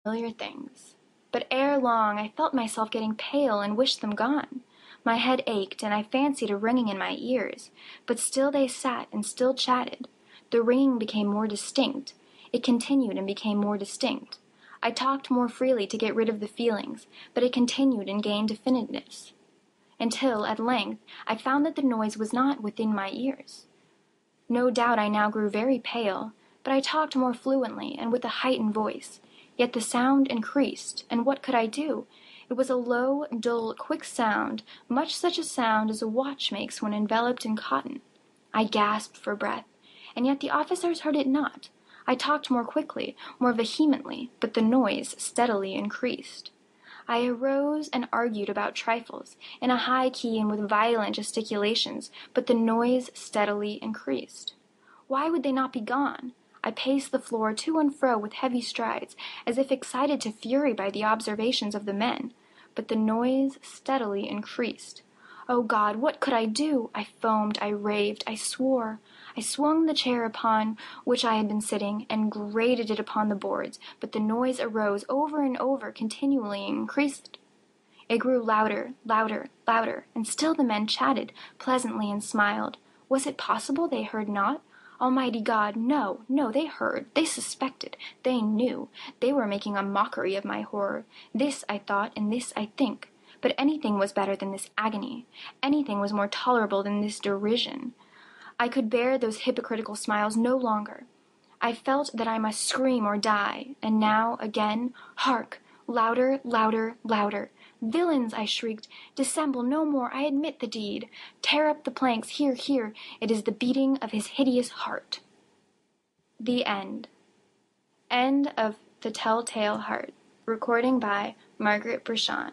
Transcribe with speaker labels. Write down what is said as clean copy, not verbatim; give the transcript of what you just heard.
Speaker 1: familiar things. But ere long I felt myself getting pale and wished them gone. My head ached, and I fancied a ringing in my ears, but still they sat and still chatted. The ringing became more distinct. It continued and became more distinct. I talked more freely to get rid of the feelings, but it continued and gained definiteness, until, at length, I found that the noise was not within my ears. No doubt I now grew very pale, but I talked more fluently and with a heightened voice. Yet the sound increased, and what could I do? It was a low, dull, quick sound, much such a sound as a watch makes when enveloped in cotton. I gasped for breath, and yet the officers heard it not. I talked more quickly, more vehemently, but the noise steadily increased. I arose and argued about trifles, in a high key and with violent gesticulations, but the noise steadily increased. Why would they not be gone? I paced the floor to and fro with heavy strides, as if excited to fury by the observations of the men, but the noise steadily increased. Oh God, what could I do? I foamed, I raved, I swore. I swung the chair upon which I had been sitting, and grated it upon the boards, but the noise arose over and over, continually increased. It grew louder, louder, louder, and still the men chatted pleasantly and smiled. Was it possible they heard not? Almighty God, no, no, they heard, they suspected, they knew. They were making a mockery of my horror. This I thought, and this I think. But anything was better than this agony. Anything was more tolerable than this derision. I could bear those hypocritical smiles no longer. I felt that I must scream or die, and now, again, hark! Louder, louder, louder. Villains, I shrieked, dissemble no more, I admit the deed. Tear up the planks, here, here, it is the beating of his hideous heart. The End. End of The Telltale Heart. Recording by Margaret Brechant.